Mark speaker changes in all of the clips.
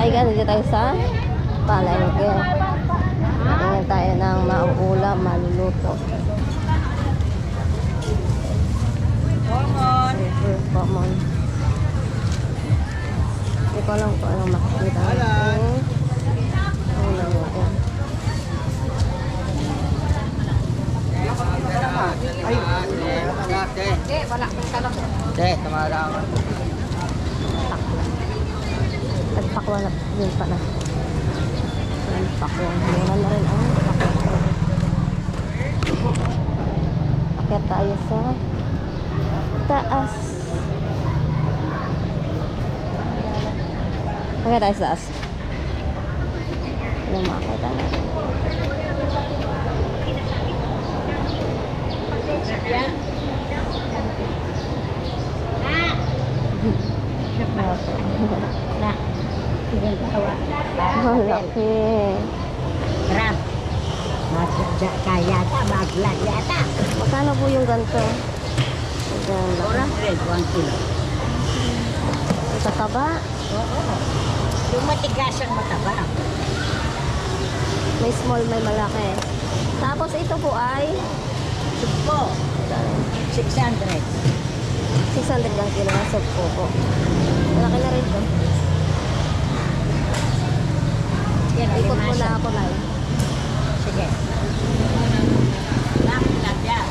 Speaker 1: kaigan, dito tayo sa palengke. Tingnan tayo ng mauulam, maluluto. Super common. Hindi ko alam kung anong makikita natin. Ulam natin.
Speaker 2: Wala kang kalap.
Speaker 1: Nagpakwa na yun pala. Nagpakwa. Mura na rin ang pakwa. Akyat tayo sa taas. Akyat tayo sa taas. Ano makakita natin? Malaki.
Speaker 2: Ram. Masuk kaya tak maglat yata.
Speaker 1: Magkano po yung ganito?
Speaker 2: Orang red 1 kilo.
Speaker 1: Sa taba?
Speaker 2: Oo. Yung matigas ang mataba.
Speaker 1: May small, may malaki. Tapos ito po ay
Speaker 2: Sugpo. 600.
Speaker 1: 600 ang kilo ng sugpo po. Malaki na rin to.
Speaker 2: Yan,
Speaker 1: Ikot mo
Speaker 2: limasan.
Speaker 1: na ako na.
Speaker 2: Sige. Naklat yan.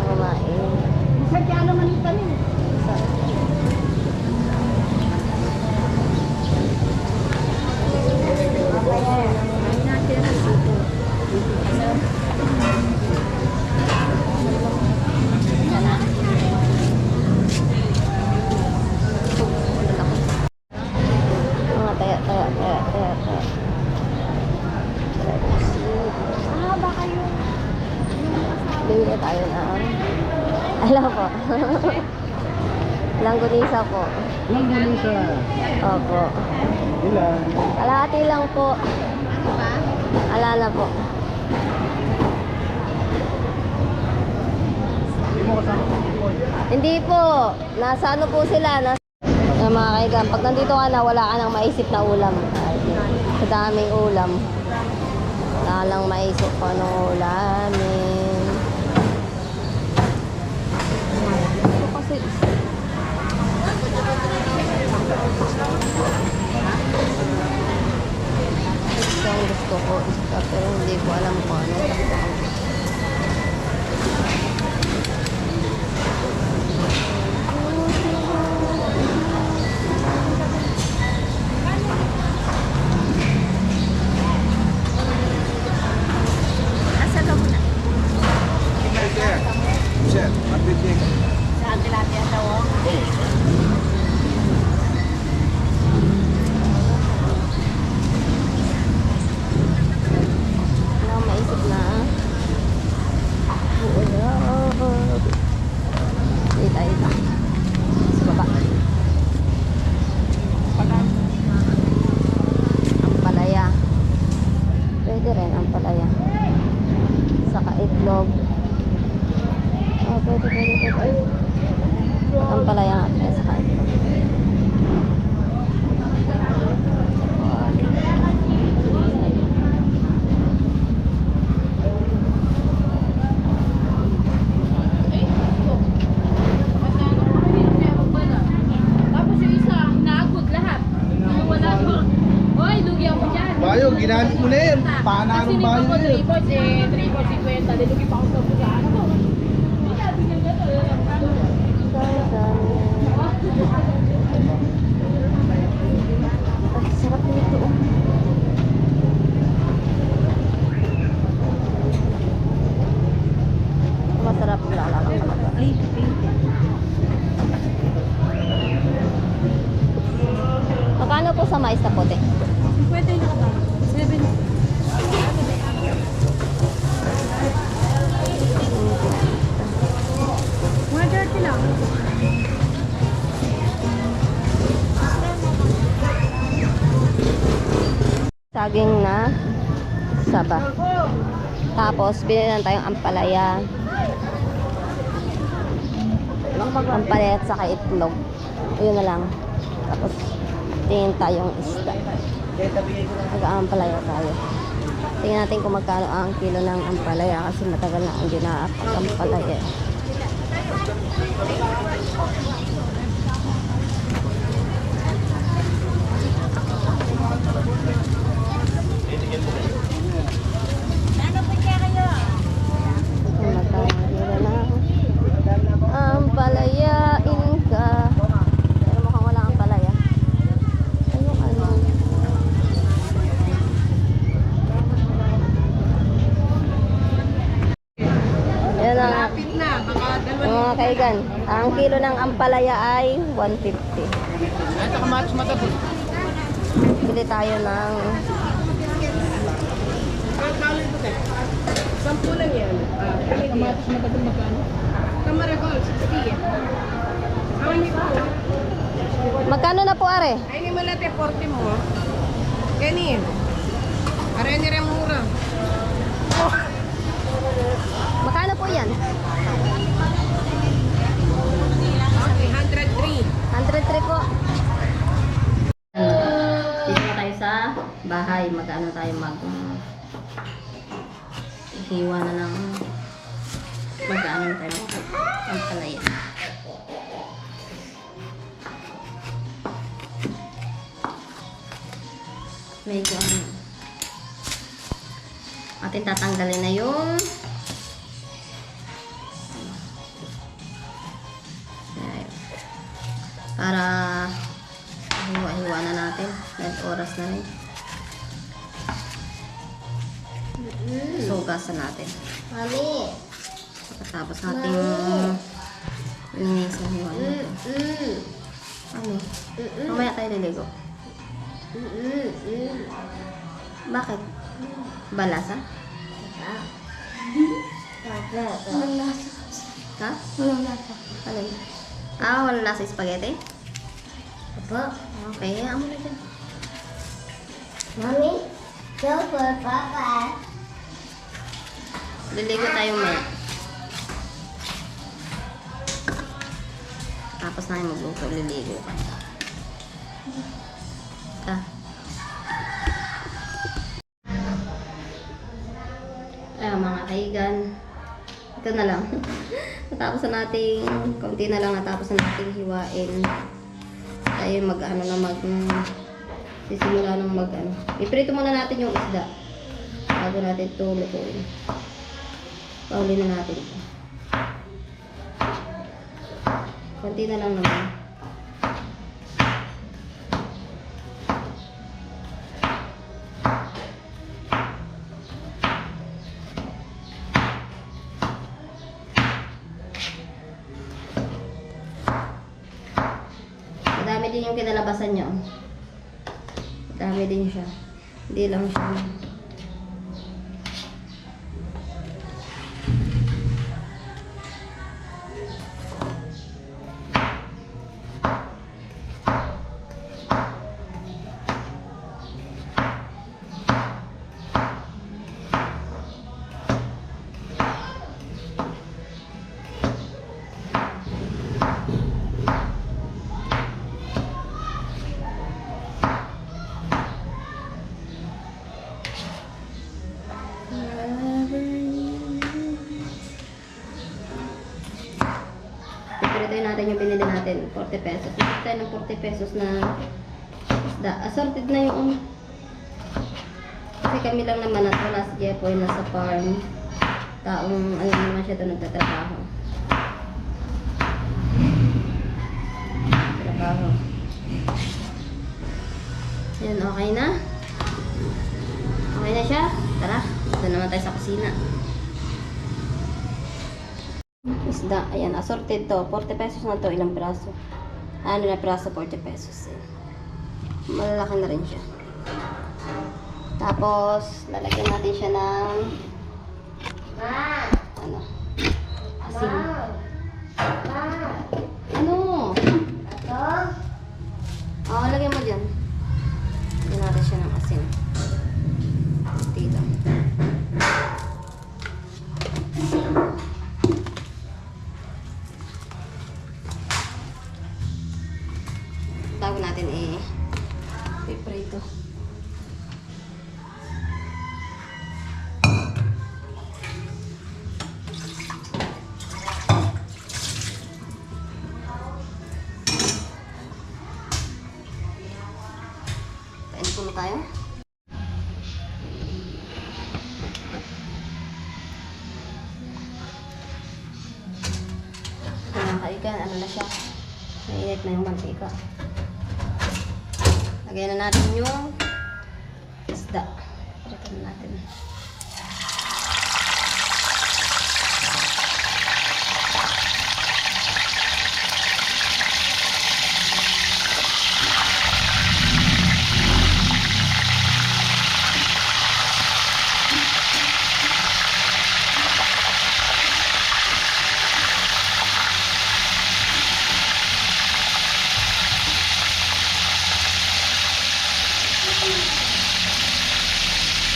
Speaker 1: Kumain.
Speaker 2: Sa kano manita niyo?
Speaker 1: Mga taya. Ah, baka yun. Bili tayo na. Alam po. Langgunisa po.
Speaker 3: Langgunisa.
Speaker 1: Opo.
Speaker 3: Ilan?
Speaker 1: Kalahati lang po. Alala po. Hindi po. Nasa ano po sila. Mga kaigan. Pag nandito ka na, wala ka nang maisip na ulam. Sa daming ulam. Wala lang maisip kung anong ulamin. Ito kasi ito ang gusto ko. Isda, pero hindi ko alam kung ano.
Speaker 2: Asa ka muna?
Speaker 3: Chef, matitig.
Speaker 2: Sa tilapia daw.
Speaker 1: Wala akong maisip na. Wala. Hindi tayo ito. Sa baba. Ang palaya. Pwede rin ang palaya. Saka itlog. Oh, pwede. Ang palaya nga. Saka itlog.
Speaker 4: Tapos yung isa, naagod lahat. Wala ko. Hoy, lugi ako dyan.
Speaker 3: Bayo, ginamit mo na yan. Pananong bayo
Speaker 4: ko
Speaker 3: na yun.
Speaker 4: 3 points eh, 3 points 50. Dilugi pa ako sa bugaan. Ano?
Speaker 1: Sarap nito. Masarap lala lang talaga. Magkano po sa mais na puti?
Speaker 4: Pwede na ka ba? 7. Mga 30 lang.
Speaker 1: saging na saba. Tapos, binili lang tayong ampalaya. Ampalaya at saka itlog. Yun na lang. Tapos, tingin tayong isda. Mag-aampalaya tayo. Tingnan natin kung magkano ang kilo ng ampalaya kasi matagal na ang ginaampalaya. Ampalayain ka. Pero mukhang wala ampalaya. Ayun, ano. Yan ang
Speaker 2: Lapit na, baka
Speaker 1: mga kaigan. Ang kilo ng ampalaya ay 150.
Speaker 3: Ito kamatis matabi.
Speaker 1: Bili tayo ng
Speaker 2: Sampu lang yan.
Speaker 4: Kamatis matagal magkano?
Speaker 2: Kamaragol, 60. Ang hindi po.
Speaker 1: magkano na po are?
Speaker 2: Ay, hindi mo natin 40 mo. Ganin. Aray ni mura.
Speaker 1: Magkano po yan?
Speaker 2: Okay, 103.
Speaker 1: 103 po. Dito na tayo sa bahay. Mag-ano tayo hiwa na ng mag-ano tayo ang palaya. Medyo atin tatanggalin na yung ayan. Para hiwa-hiwa na natin dahil oras na rin. Sugasan natin.
Speaker 2: Mami.
Speaker 1: Pagkatapos natin linisin hiwa natin. Ano? Mamaya tayo liligo. Bakit? Balasa? Ha? Alin? Wala lasa spaghetti? Okay, amo na dyan.
Speaker 2: Mami, super papa.
Speaker 1: Liligo tayo maya. Tapos na yung magluto, liligo ka. Mga kaigan. Ito na lang. Natapos na nating, kaunti na lang natapos na nating hiwain. Tayo mag-ano na sisimula ng mag-ano. Iprito muna natin yung isda. Bago natin ito lutuin. Pauli na natin ito. Kaunti na lang naman. Madami din yung kinalabasan niya. Madami din siya. Hindi lang siya. Ito natin yung binili natin, 40 pesos. Ito tayo ng 40 pesos na isda. Assorted na yung kasi kami lang naman at wala si Jepoy nasa farm. Taong ano naman siya doon nagtatrabaho. Trabaho. Yan, okay na? Okay na siya? Tara, ito naman tayo sa kusina. Isda, ayan, assorted to. 40 pesos na to, ilang piraso. Ano na piraso, 40 pesos. Eh. Malalaki na rin siya. Tapos, lalagyan natin siya ng ano? Asin. Ano? Ito? Oo, lagyan mo dyan. Lagyan natin siya ng asin. Dito. Bago natin i-prito. Kain po tayo. Mga kaigan, ano na siya? Mainit na yung mantika. Lagyan na natin yung isda. Prito na natin.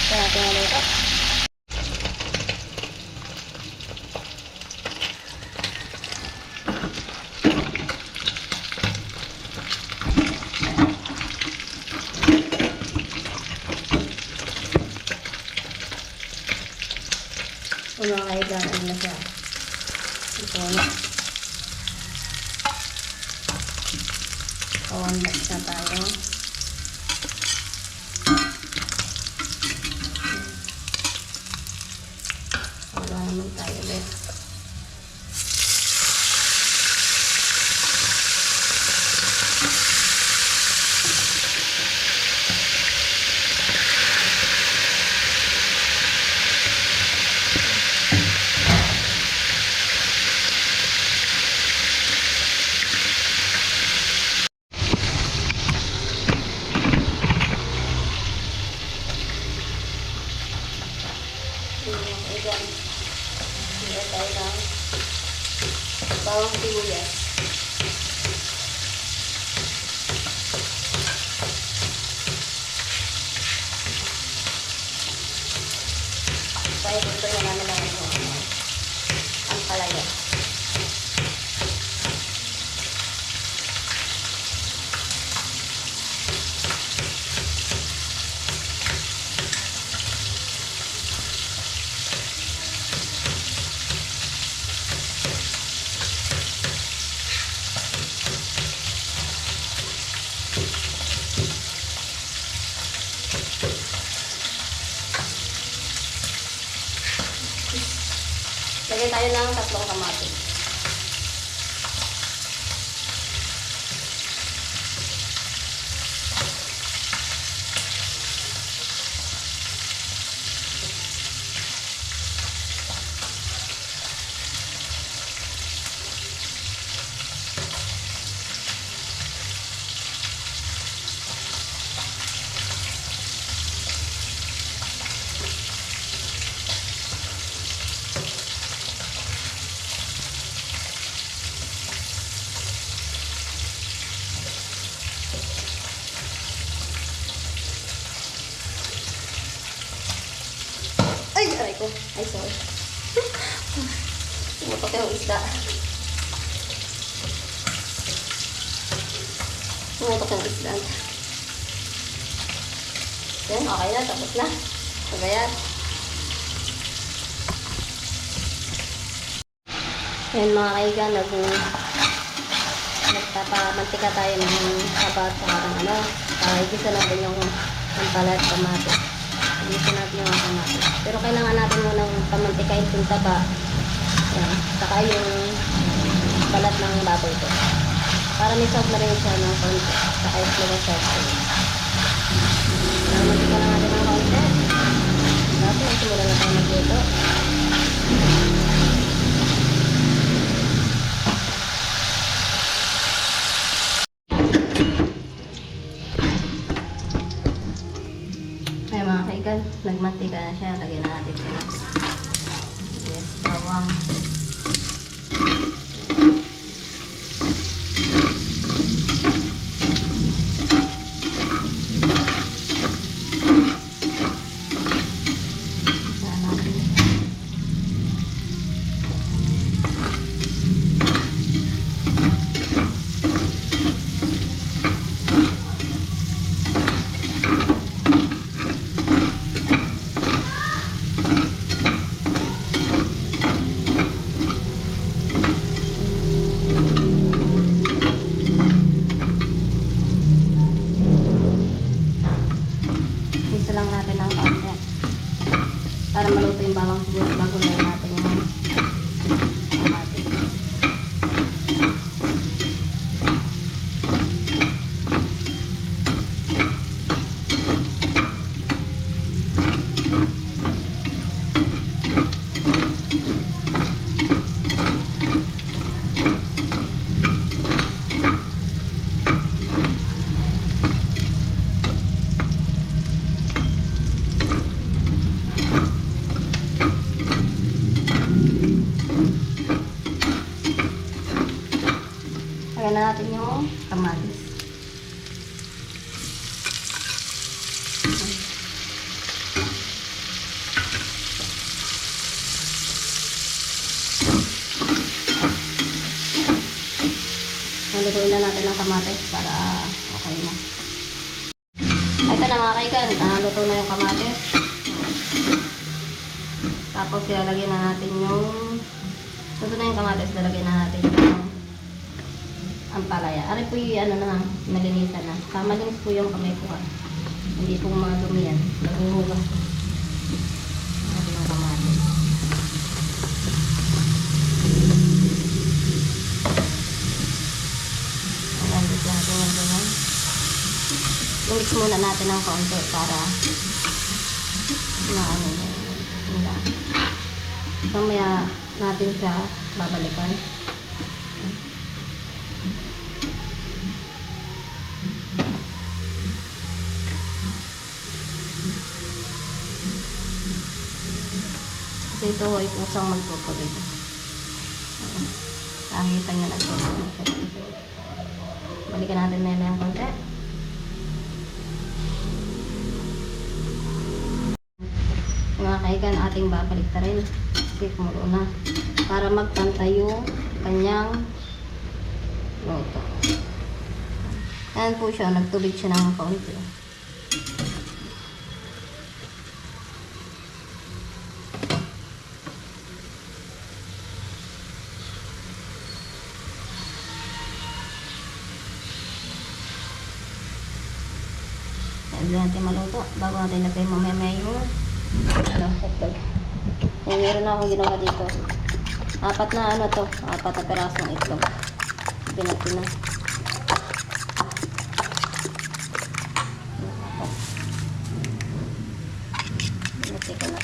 Speaker 1: Kaya natin ulit ito. Mga kaigan, ano na siya? Ito na. One box na tayo. Wala naman tayo ulit. Ayan. Hindi tayo ng bawang sibuyas. Kaya dito na namin lang ang palaya. Lagyan tayo ng 3 kamatis. Ay, aray ko. Ay, sorry. Tumutok yung isda. Tumutok yung isda. Yan, okay na. Tapos na. Pagayat. Yan mga kaigan, nagpapamantika tayo ng sabat sa karang ano. Igisa natin yung pampalat, kamatis. Igisa natin yung kamatis. Pero kailangan natin munang pamantikain yung taba. Yan. Saka yung balat ng baboy ko. Para may soft na rin siya ng konti. Saka yung flavor soft. Mantika lang natin ng konti. Dati, simula na tayo magluto. Ay mga kaigan, nagmantika na siya. Lagyan na natin siya. Yes, bawang. bawang sibuyas bago na natin yung kamatis. Lagyan na natin yung kamatis. Nalutuin na natin ang kamatis para okay na. Ito na mga kaigan, naluto na yung kamatis. Tapos ilalagyan na natin yung luto na yung kamatis, lalagyan na natin yung ampalaya. Ari po yung ano na, nalinisan na. Malinis po yung kamay ko. Hindi po mga dumi yan. Naghuhugas po. Natin yung kamatis. Nandit natin yung ganyan. I-mix muna natin ng konti para maano nila. Mamaya natin siya babalikan. Kasi ito ay pusang magpupulit. Nakikita nyo nagpupulit. Balikan natin na yung konti. Mga kaigan, ating babalik na rin. Kasi kumulo na. Para magpantay yung kanyang luto. Ayan po siya. Nagtubig siya ng kaunti. Hindi natin maluto bago natin lagay mamaya yung hotdog. Meron na akong ginawa dito. Apat na perasong itlog. Pinapina. Pinapin ko na.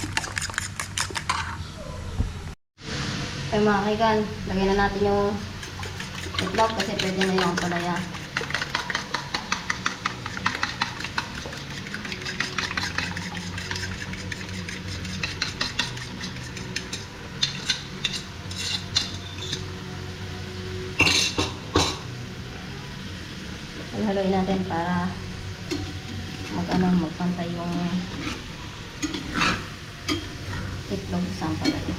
Speaker 1: Okay mga kaigan, lagyan na natin yung itlog kasi pwede na yung palaya. Haluin natin para magpantay yung itlog sa palaya.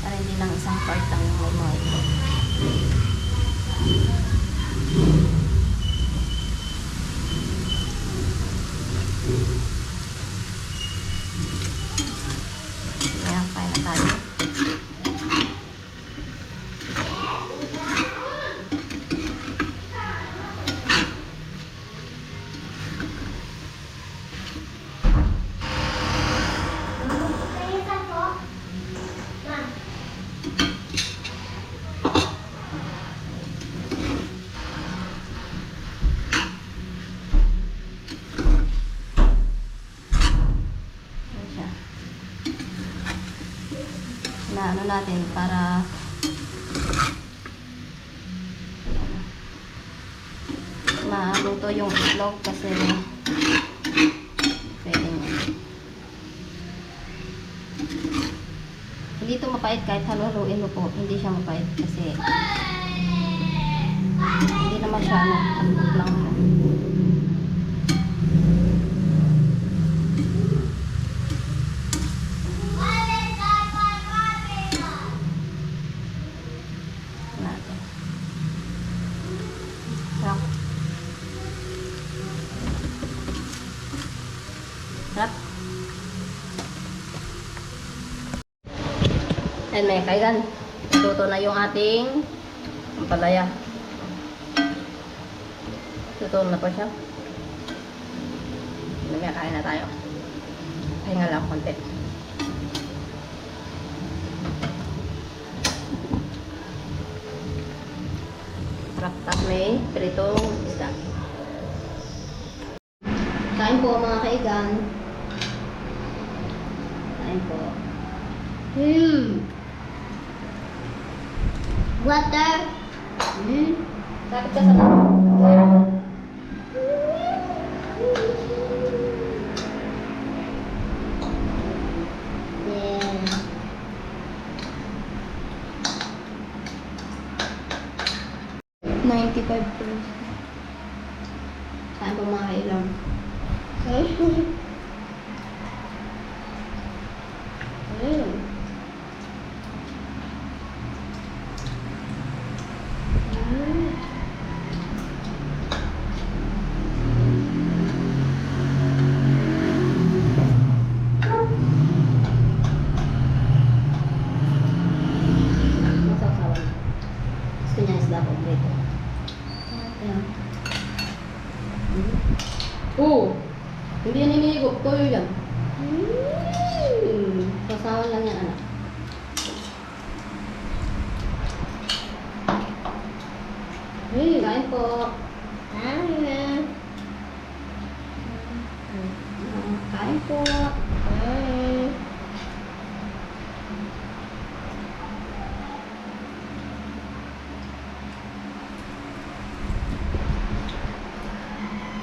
Speaker 1: Para hindi lang isang part lang yung may mga itlog. Na ano natin para maluto yung itlog kasi pwede nyo. Hindi ito mapait kahit haluin mo po. Hindi siya mapait kasi hindi naman siya halog lang mo. Sarap. Ayan mga kaigan, luto na yung ating ampalaya. Tutulong na po siya. Kain na tayo. Pahinga lang konti. Sarap, tapos may pritong isda. Kain po mga kaigan. Kain po.
Speaker 4: Water.
Speaker 1: Kapit ka sa
Speaker 4: Yeah. $95.
Speaker 1: Kain po mga kaigan. Masasawan. Gusto niya isda po dito. Oo. Hindi yan iniigop. Toyo yan. Sasawan lang yan, anak. Kain po. Kain po.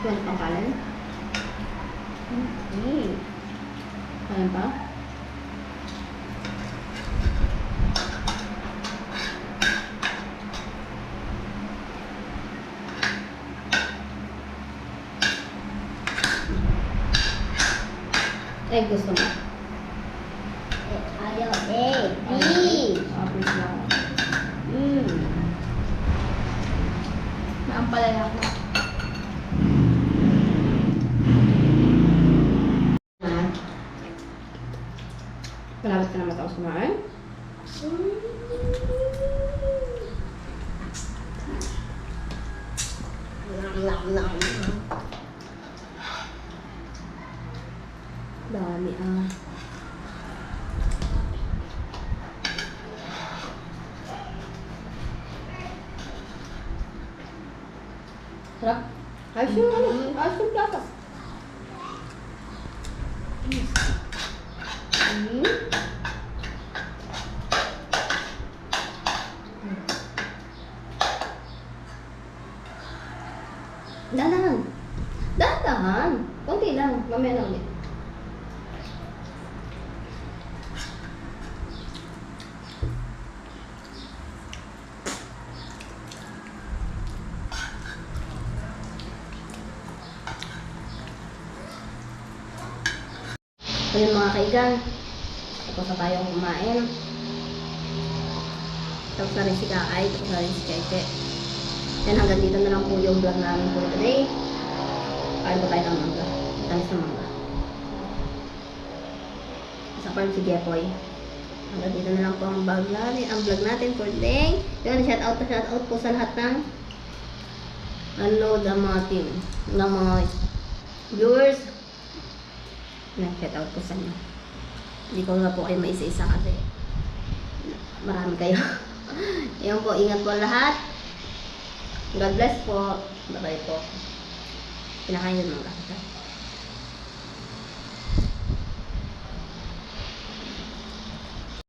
Speaker 1: Ano pang kalan? Kain pa? Eh, gusto mo?
Speaker 4: Ayaw. Eh.
Speaker 1: Please lang.
Speaker 4: Naampalala ko.
Speaker 1: Malapit ka na matapos kumain? Dami ah. Sarap. Ayos yung ano? Ayos yung plato. Dahan-dahan. Dahan-dahan. Kunti lang. Mamaya na ulit. Ayun mga kaigan. Tapos na tayong kumain. Tapos na rin si Kakay. Tapos na rin si Cheche. Yan, hanggang dito na lang po yung vlog namin for today. Kain po tayo ng mangga. Tamis ng mangga. Sa farm si Jepoy. Hanggang dito na lang po ang vlog natin for today. Yun, shout out po sa lahat ng mga team, ng mga viewers. Yan, shout out po sa inyo. Hindi ko na po kayo maisa-isa kasi marami kayo. Yan po, ingat po lahat. God bless po. Bye-bye po. Pinakain yun mga kapatid.